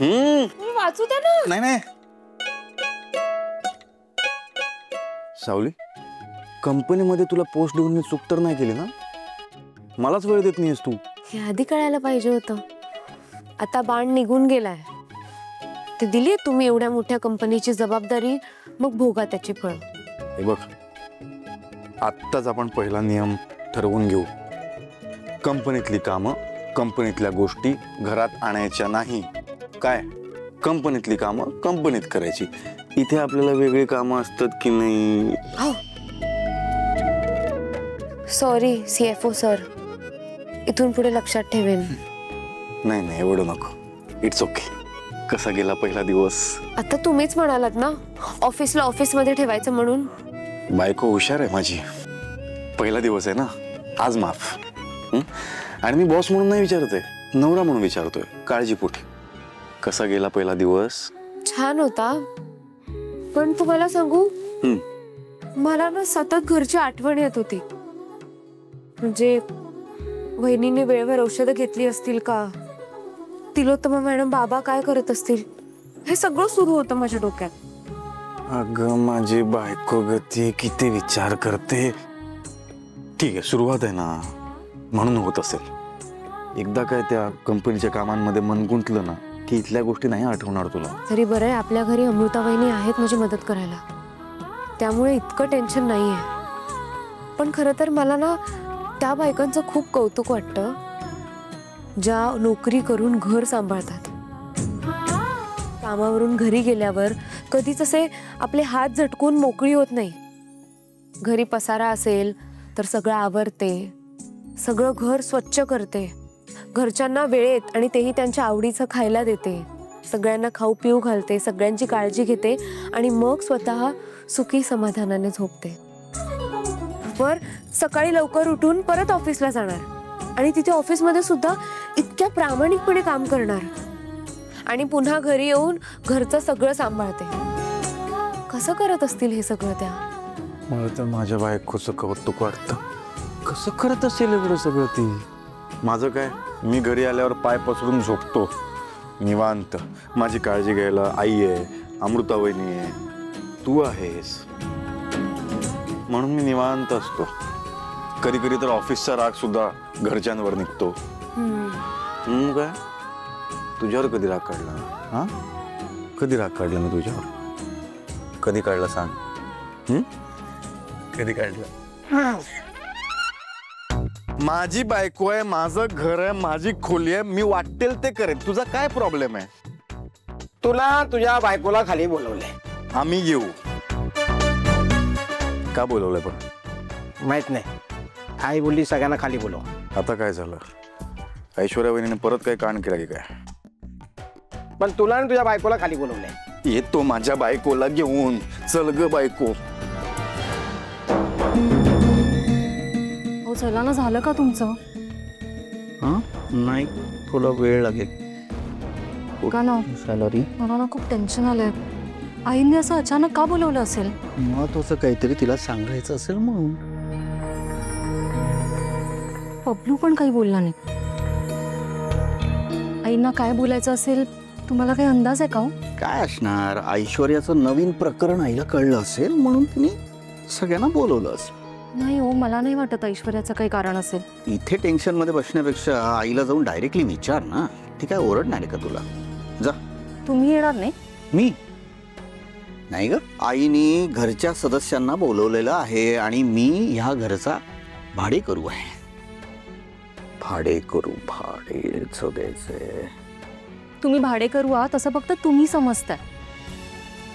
वाचू दे ना. नाही नाही सावली, कंपनीमध्ये तुला पोस्ट देऊन मी चूक तर नाही केली ना? मलाच वेळ देत नाहीस तू. हे आधी कळायला पाहिजे होतं. आता बाण निघून गेलाय. ते दिली तुम्ही एवढ्या मोठ्या कंपनीची जबाबदारी, मग भोगा त्याची फळ. हे बघ, आत्ताच आपण पहिला नियम ठरवून घेऊ. कंपनीतली कामं, कंपनीतल्या गोष्टी घरात आणायच्या नाही. काय? कंपनीतली कामं कंपनीत करायची. इथे आपल्याला वेगळी कामं असतात की नाही? सॉरी CFO सर, इथून पुढे लक्षात ठेवेन. नाही नाही एवढं नको. It's okay. कसा गेला पहिला दिवस? आता तुम्हीच म्हणालात ना ऑफिसला ऑफिसमध्ये ठेवायचं म्हणून. बायको हुशार आहे माझी. पहिला दिवस आहे ना, आज माफ. आणि मी बॉस म्हणून नाही विचारतोय, नवरा म्हणून विचारतोय काळजीपोटी. कसा गेला पहिला दिवस? छान होता. पण तुम्हाला सांगू, मला ना सतत घरची आठवण येत होती. म्हणजे वहिनीने वेळेवर औषधं घेतली असतील का, तिलोत्तमा मॅडम बाबा काय करत असतील, हे सगळं सुरू होतं माझ्या डोक्यात. अगं माझी बायको गती किती विचार करते. ठीक आहे, सुरुवात आहे ना, म्हणून होत असेल. एकदा काय त्या कंपनीच्या कामांमध्ये मन गुंतलं ना की इथल्या गोष्टी नाही आठवणार तुला. तरी बरं आहे आपल्या घरी अमृता वहिनी आहेत माझी मदत करायला, त्यामुळे इतकं टेन्शन नाहीये. पण खरं तर मला ना त्या बायकांचं खूप कौतुक वाटतं ज्या नोकरी करून घर सांभाळतात. कामावरून घरी गेल्यावर कधीच असे आपले हात झटकून मोकळी होत नाही. घरी पसारा असेल तर सगळं आवरते, सगळं घर स्वच्छ करते, घरच्यांना वेळेत आणि तेही त्यांच्या आवडीचं खायला देते, सगळ्यांना खाऊ पिऊ घालते, सगळ्यांची काळजी घेते आणि मग स्वतः सुखी समाधानाने झोपते. वर सकाळी लवकर उठून परत ऑफिसला जाणार आणि तिथे ऑफिसमध्ये सुद्धा इतक्या प्रामाणिकपणे काम करणार आणि पुन्हा घरी येऊन घरचं सगळं सांभाळते. कसं करत असतील हे सगळं त्या? मला तर माझ्या बायकोचं कौतुक वाटतं. कसं करत असेल एवढं सगळं ती? माझं काय, मी घरी आल्यावर पाय पसरून झोपतो निवांत. माझी काळजी घ्यायला आई आहे, अमृता वहिनी आहे, तू आहेस, म्हणून मी निवांत असतो. कधी कधी तर ऑफिसचा राग सुद्धा घरच्यांवर निघतो. काय तुझ्यावर कधी राग काढला? हा, कधी राग काढला मी तुझ्यावर? कधी काढला सांग? कधी काढला? माझी बायको आहे, माझं घर आहे, माझी खोली आहे, मी वाटेल ते करेन. तुझा काय प्रॉब्लेम आहे? तुला तुझ्या बायकोला खाली बोलवलंय. आम्ही येऊ. का बोलवलंय पण? माहित नाही. आई बोलली सगळ्यांना खाली बोलव. आता काय झालं? ऐश्वर्या वहिनीने परत काही कांड केला की काय? पण तुला आणि तुझ्या बायकोला खाली बोलवलंय. येतो माझ्या बायकोला घेऊन. चल ग बायको. हो चला ना, झालं का तुमचं? नाही, थोडा वेळ लागेल. का ना सॅलरी मला ना खूप टेन्शन आलंय. आईने असं अचानक का बोलवलं असेल? महत्वाचं काहीतरी तिला सांगायचं असेल म्हणून. पब्लू पण काही बोलला नाही. आईंना काय बोलायचं असेल, तुम्हाला काही अंदाज आहे का? काय असणार? ऐश्वर्याचं नवीन प्रकरण आईला कळलं असेल म्हणून तिने सगळ्यांना बोलवलं असेल. नाही हो, मला नाही वाटत ऐश्वर्याचं काही कारण असेल. इथे टेन्शन मध्ये बसण्यापेक्षा आईला जाऊन डायरेक्टली विचार ना. ती काय ओरडणार आहे का तुला? जा. तुम्ही येणार नाही? मी नाही ग. आईने घरच्या सदस्यांना बोलवलेलं आहे आणि मी ह्या घरचा भाडेकरू आहे. भाडेकरू, भाडेच द्यायचंय. तुम्ही भाडेकरू आहात असं फक्त तुम्ही समजताय.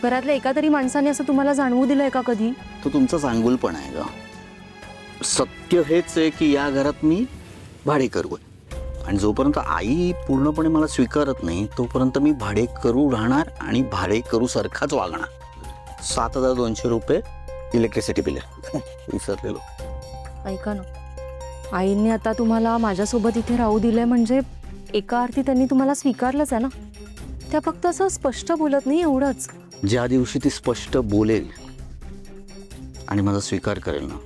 घरातल्या एका तरी माणसाने असं तुम्हाला जाणवू दिलंय का कधी? तो तुमचा चांगुलपण आहे ग. सत्य हेच आहे की या घरात मी भाडेकरू आहे आणि जोपर्यंत आई पूर्णपणे मला स्वीकारत नाही तोपर्यंत मी भाडेकरू राहणार आणि भाडेकरू सारखाच वागणार. 7,200 रुपये इलेक्ट्रिसिटी बिल विसरलेलो. ऐका ना, आईने आता तुम्हाला माझ्यासोबत इथे राहू दिलंय म्हणजे एका अर्थी त्यांनी तुम्हाला स्वीकारलंच आहे ना. त्या फक्त असं स्पष्ट बोलत नाही, एवढंच. ज्या दिवशी ती स्पष्ट बोलेल आणि माझा स्वीकार करेल ना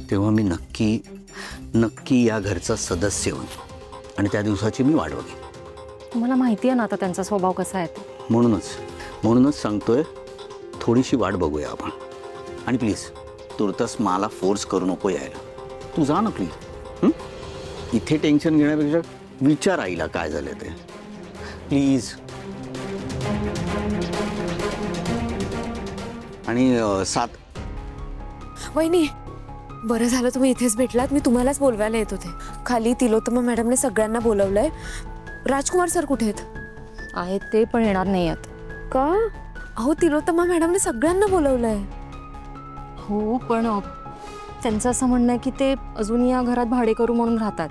तेव्हा मी नक्की नक्की या घरचा सदस्य होईन आणि त्या दिवसाची मी वाट बघेन. तुम्हाला माहिती आहे ना आता त्यांचा स्वभाव कसा आहे ते. म्हणूनच सांगतोय, थोडीशी वाट बघूया आपण. आणि प्लीज तुर्तास मला फोर्स करू नको यायला. तू जा ना प्लीज. इथे टेन्शन घेण्यापेक्षा विचार आईला काय झालं ते प्लीज. आणि 7 वहिनी, बरं झालं तुम्ही इथेच भेटलात. मी तुम्हालाच बोलवायला येत होते. खाली तिलोत्तमा मॅडमने सगळ्यांना बोलवलंय. राजकुमार सर कुठे आहेत? आहेत ते, पण येणार नाही आहेत. का? अहो तिलोत्तमा मॅडमने सगळ्यांना बोलवलंय. हो, पण त्यांचं असं म्हणणं आहे की ते अजून या घरात भाडेकरू म्हणून राहतात.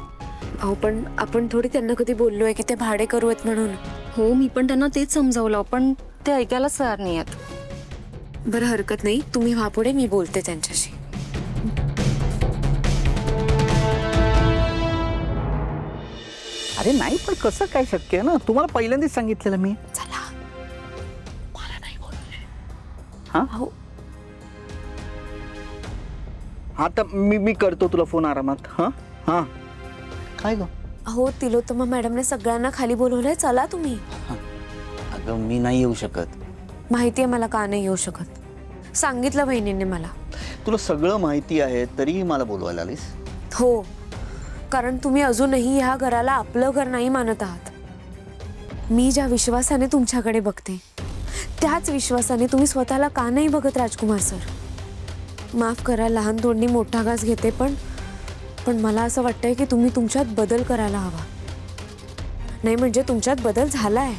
अहो पण आपण थोडी त्यांना कधी बोललोय की ते भाडे करू आहेत म्हणून. हो, मी पण त्यांना तेच समजावलं, पण ते ऐकायलाच तयार नाही आहेत. बरं, हरकत नाही, तुम्ही व्हा पुढे, मी बोलते त्यांच्याशी. अरे नाही, पण कसं काय शक्य आहे ना? तुम्हाला पहिल्यांदाच सांगितलेलं मी. चला. मला नाही बोलवलंय. अहो आता मी करतो तुला फोन आरामात. हां काय ग? अहो तिलोत्तमा मॅडमने सगळ्यांना खाली बोलवलंय, चला तुम्ही. अगं मी नाही येऊ शकत. माहिती आहे मला का नाही येऊ शकत. सांगितलं बहिणींनी मला. तुला सगळं माहिती आहे तरीही मला बोलवायला आलीस? हो, कारण तुम्ही अजूनही ह्या घराला आपलं घर नाही मानत आहात. मी ज्या विश्वासाने तुमच्याकडे बघते त्याच विश्वासाने तुम्ही स्वतःला का नाही बघत राजकुमार सर? माफ करा, लहान तोंडी मोठा घास घेते, पण मला असं वाटतंय की तुम्ही तुमच्यात बदल करायला हवा. नाही म्हणजे तुमच्यात बदल झालाय,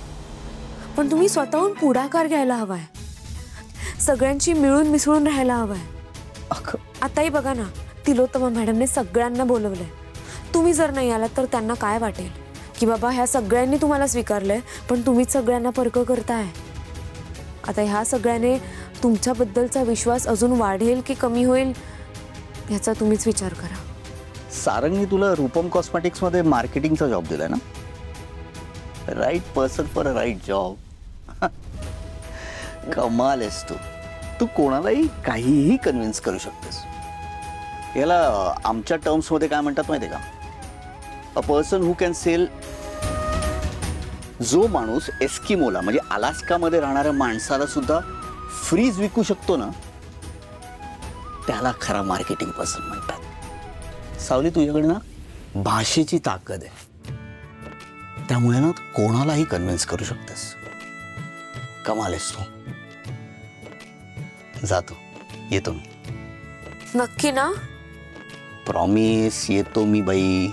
पण तुम्ही स्वतःहून पुढाकार घ्यायला हवाय. सगळ्यांची मिळून मिसळून राहायला हवाय. आताही बघा ना, तिलोत्तमा मॅडमने सगळ्यांना बोलवलंय. तुम्ही जर नाही आलात तर त्यांना काय वाटेल की बाबा ह्या सगळ्यांनी तुम्हाला स्वीकारलंय पण तुम्हीच सगळ्यांना परक करताय. आता ह्या सगळ्याने तुमच्याबद्दलचा विश्वास अजून वाढेल की कमी होईल याचा तुम्हीच विचार करा. सारंगनी तुला रूपम कॉस्मेटिक्स मध्ये मार्केटिंगचा जॉब दिलाय ना? Right person for a right job. कमाल आहेस तू कोणालाही काहीही कन्व्हिन्स करू शकतेस. याला आमच्या टर्म्स मध्ये काय म्हणतात माहिती आहे का? A person who can sell. जो माणूस एस्किमोला म्हणजे अलास्कामध्ये राहणाऱ्या माणसाला सुद्धा फ्रीज विकू शकतो ना, त्याला खरा मार्केटिंग पर्सन म्हणतात. सावली, तुझ्याकडे ना भाषेची ताकद आहे, त्यामुळे ना कोणालाही कन्व्हिन्स करू शकतेस. कमाल आहेस तू. जातो, येतो मी. नक्की ना? प्रॉमिस, येतो मी बाई.